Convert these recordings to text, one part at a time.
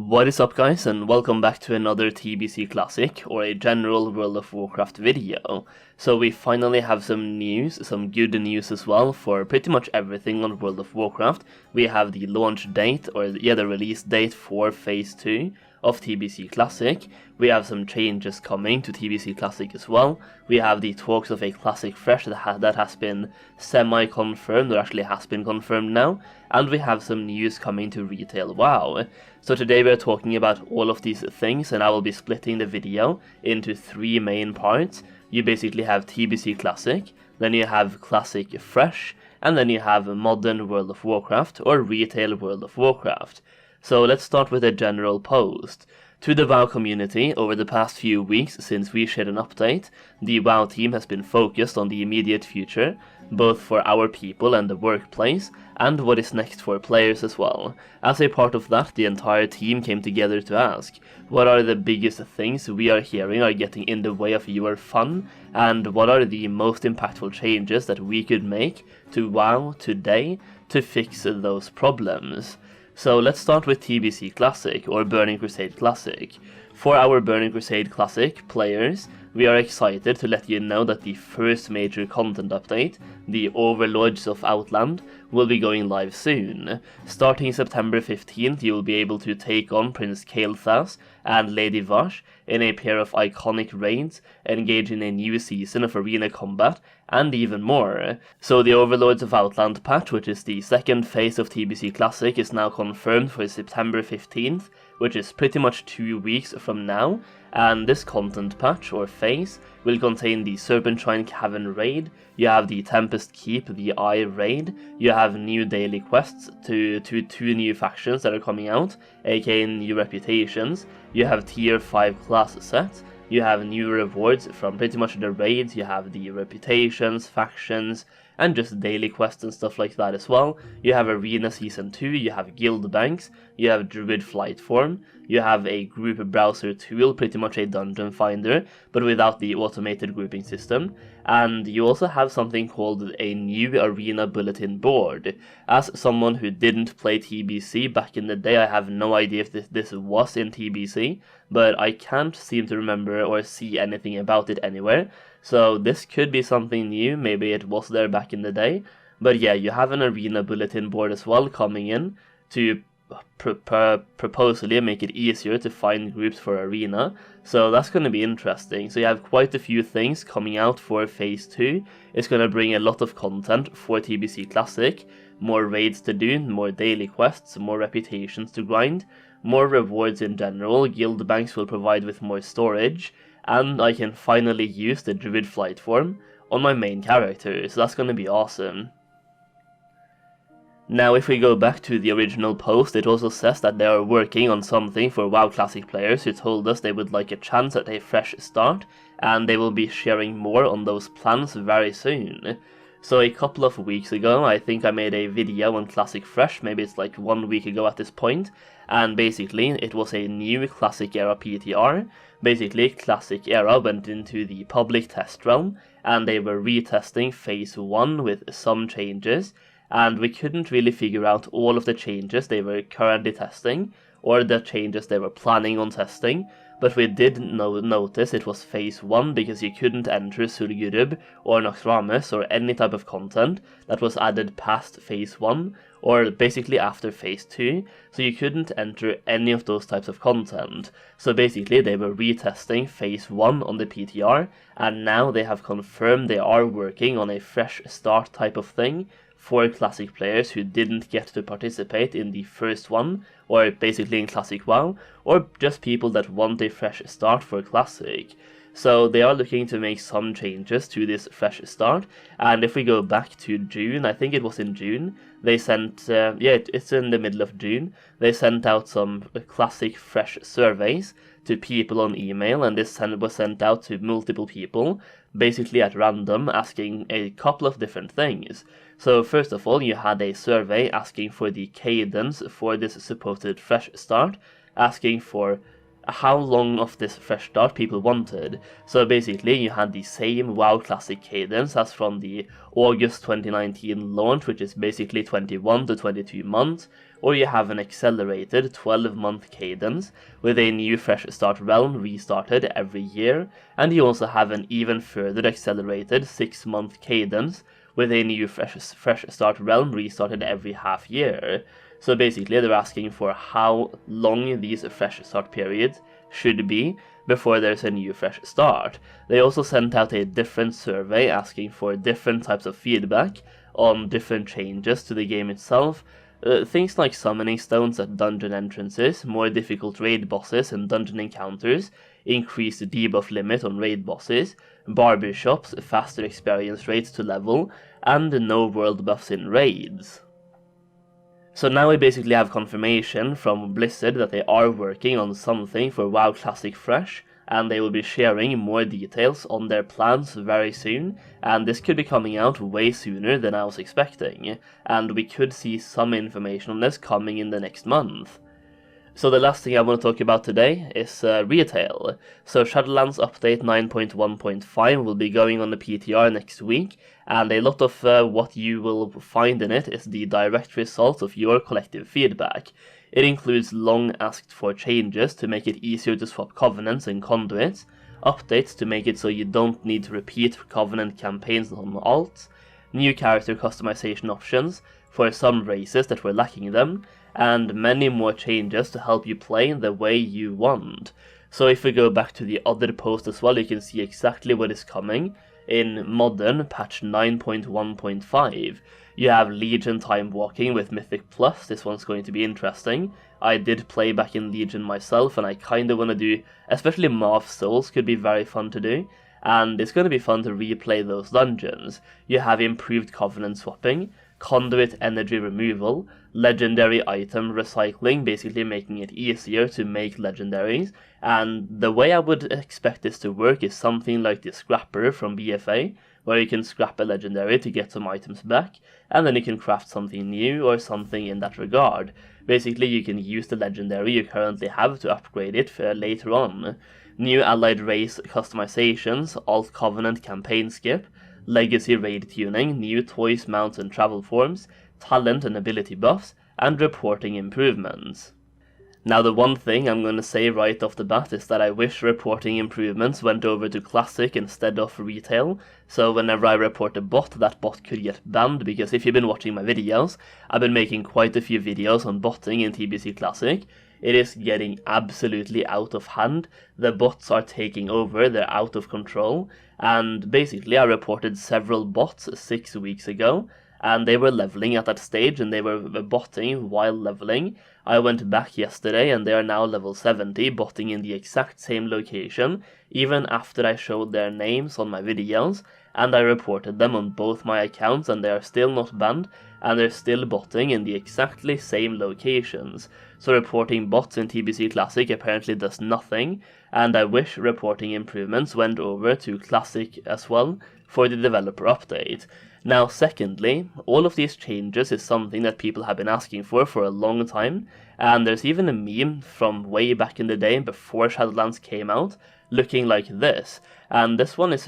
What is up, guys, and welcome back to another TBC Classic, or a general World of Warcraft video. So we finally have some news, some good news as well, for pretty much everything on World of Warcraft. We have the launch date, or the release date for Phase 2 of TBC Classic. We have some changes coming to TBC Classic as well. We have the talks of a Classic Fresh that has been semi-confirmed, or actually has been confirmed now. And we have some news coming to Retail WoW. So today we are talking about all of these things, and I will be splitting the video into three main parts. You basically have TBC Classic, then you have Classic Fresh, and then you have Modern World of Warcraft, or Retail World of Warcraft. So let's start with a general post. To the WoW community, over the past few weeks since we shared an update, the WoW team has been focused on the immediate future, both for our people and the workplace, and what is next for players as well. As a part of that, the entire team came together to ask, what are the biggest things we are hearing are getting in the way of your fun, and what are the most impactful changes that we could make to WoW today to fix those problems? So let's start with TBC Classic, or Burning Crusade Classic. For our Burning Crusade Classic players, we are excited to let you know that the first major content update, the Overlords of Outland, will be going live soon. Starting September 15th, you will be able to take on Prince Kael'thas and Lady Vashj in a pair of iconic raids, engage in a new season of arena combat, and even more. So the Overlords of Outland patch, which is the second phase of TBC Classic, is now confirmed for September 15th, which is pretty much 2 weeks from now, and this content patch, or phase, will contain the Serpentshrine Cavern raid, you have the Tempest Keep, the Eye raid, you have new daily quests to two new factions that are coming out, aka new reputations, you have tier 5 class sets, you have new rewards from pretty much the raids, you have the reputations, factions, and just daily quests and stuff like that as well. You have Arena Season 2, you have guild banks, you have Druid Flight Form, you have a group browser tool, pretty much a dungeon finder, but without the automated grouping system, and you also have something called a new arena bulletin board. As someone who didn't play TBC back in the day, I have no idea if this was in TBC, but I can't seem to remember or see anything about it anywhere. So this could be something new, maybe it was there back in the day. But yeah, you have an arena bulletin board as well coming in to proposally make it easier to find groups for arena. So that's going to be interesting. So you have quite a few things coming out for Phase 2. It's going to bring a lot of content for TBC Classic. More raids to do, more daily quests, more reputations to grind, more rewards in general. Guild banks will provide with more storage, and I can finally use the Druid Flight Form on my main character, so that's going to be awesome. Now if we go back to the original post, it also says that they are working on something for WoW Classic players who told us they would like a chance at a fresh start, and they will be sharing more on those plans very soon. So a couple of weeks ago, I think I made a video on Classic Fresh, maybe it's like 1 week ago at this point, and basically it was a new Classic Era PTR. Basically, Classic Era went into the public test realm, and they were retesting Phase 1 with some changes, and we couldn't really figure out all of the changes they were currently testing, or the changes they were planning on testing, but we did notice it was Phase 1 because you couldn't enter Surgurub or Naxxramas or any type of content that was added past Phase 1, or basically after Phase 2, so you couldn't enter any of those types of content. So basically they were retesting Phase 1 on the PTR, and now they have confirmed they are working on a fresh start type of thing for Classic players who didn't get to participate in the first one, or basically in Classic WoW, or just people that want a fresh start for Classic. So they are looking to make some changes to this fresh start, and if we go back to June, I think it was in June, they sent, it's in the middle of June, they sent out some Classic Fresh surveys to people on email, and this was sent out to multiple people, basically at random, asking a couple of different things. So first of all, you had a survey asking for the cadence for this supposed fresh start, asking for how long of this fresh start people wanted. So basically you had the same WoW Classic cadence as from the August 2019 launch, which is basically 21 to 22 months, or you have an accelerated 12-month cadence with a new fresh start realm restarted every year, and you also have an even further accelerated 6-month cadence with a new fresh start realm restarted every half year. So basically they're asking for how long these fresh start periods should be before there's a new fresh start. They also sent out a different survey asking for different types of feedback on different changes to the game itself. Things like summoning stones at dungeon entrances, more difficult raid bosses and dungeon encounters, increased debuff limit on raid bosses, barber shops, faster experience rates to level, and no world buffs in raids. So now we basically have confirmation from Blizzard that they are working on something for WoW Classic Fresh, and they will be sharing more details on their plans very soon, and this could be coming out way sooner than I was expecting, and we could see some information on this coming in the next month. So the last thing I want to talk about today is retail. So Shadowlands update 9.1.5 will be going on the PTR next week, and a lot of what you will find in it is the direct result of your collective feedback. It includes long asked for changes to make it easier to swap covenants and conduits, updates to make it so you don't need to repeat covenant campaigns on alts, new character customization options for some races that were lacking them, and many more changes to help you play the way you want. So if we go back to the other post as well, you can see exactly what is coming. In Modern, patch 9.1.5, you have Legion time walking with Mythic Plus. This one's going to be interesting. I did play back in Legion myself, and I kinda wanna do, especially Marv Souls could be very fun to do, and it's gonna be fun to replay those dungeons. You have improved Covenant swapping, conduit energy removal, legendary item recycling, basically making it easier to make legendaries, and the way I would expect this to work is something like the scrapper from BFA, where you can scrap a legendary to get some items back, and then you can craft something new or something in that regard. Basically you can use the legendary you currently have to upgrade it later on. New allied race customizations, alt covenant campaign skip, legacy raid tuning, new toys, mounts and travel forms, talent and ability buffs, and reporting improvements. Now the one thing I'm going to say right off the bat is that I wish reporting improvements went over to Classic instead of Retail, so whenever I report a bot, that bot could get banned, because if you've been watching my videos, I've been making quite a few videos on botting in TBC Classic. It is getting absolutely out of hand, the bots are taking over, they're out of control, and basically I reported several bots 6 weeks ago, and they were leveling at that stage, and they were botting while leveling. I went back yesterday, and they are now level 70, botting in the exact same location, even after I showed their names on my videos, and I reported them on both my accounts, and they are still not banned, and they're still botting in the exactly same locations. So reporting bots in TBC Classic apparently does nothing, and I wish reporting improvements went over to Classic as well for the developer update. Now secondly, all of these changes is something that people have been asking for a long time, and there's even a meme from way back in the day before Shadowlands came out looking like this, and this one is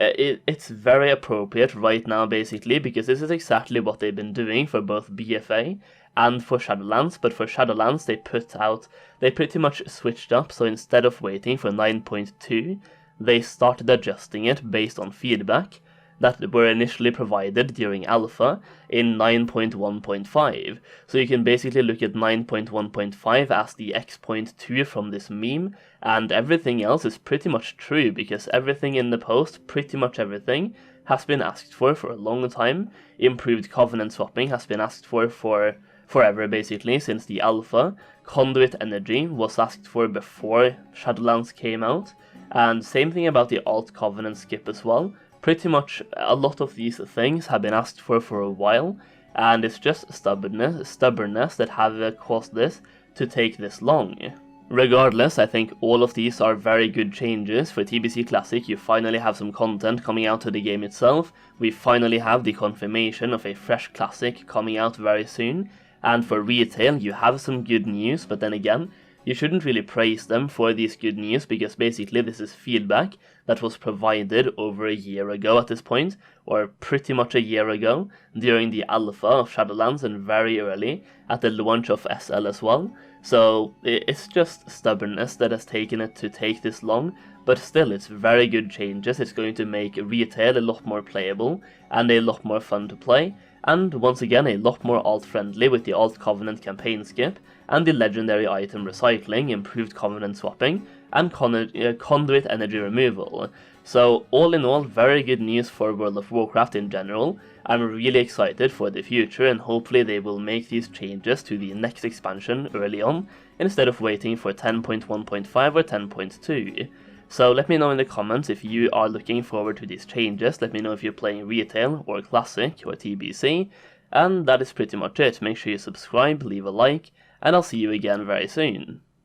it's very appropriate right now basically, because this is exactly what they've been doing for both BFA and for Shadowlands, but for Shadowlands they pretty much switched up, so instead of waiting for 9.2, they started adjusting it based on feedback that were initially provided during alpha in 9.1.5. So you can basically look at 9.1.5 as the X.2 from this meme, and everything else is pretty much true, because everything in the post, pretty much everything, has been asked for a long time. Improved covenant swapping has been asked for forever basically, since the alpha. Conduit energy was asked for before Shadowlands came out, and same thing about the alt covenant skip as well. Pretty much a lot of these things have been asked for a while, and it's just stubbornness that have caused this to take this long. Regardless, I think all of these are very good changes. For TBC Classic, you finally have some content coming out to the game itself, we finally have the confirmation of a fresh Classic coming out very soon, and for Retail you have some good news, but then again, you shouldn't really praise them for these good news, because basically this is feedback that was provided over a year ago at this point, or pretty much a year ago, during the alpha of Shadowlands and very early at the launch of SL as well. So it's just stubbornness that has taken it to take this long, but still it's very good changes. It's going to make retail a lot more playable and a lot more fun to play, and once again a lot more alt-friendly with the Alt Covenant campaign skip and the legendary item recycling, improved Covenant swapping, and conduit energy removal. So all in all, very good news for World of Warcraft in general. I'm really excited for the future, and hopefully they will make these changes to the next expansion early on, instead of waiting for 10.1.5 or 10.2. So let me know in the comments if you are looking forward to these changes. Let me know if you're playing Retail or Classic or TBC. And that is pretty much it. Make sure you subscribe, leave a like, and I'll see you again very soon.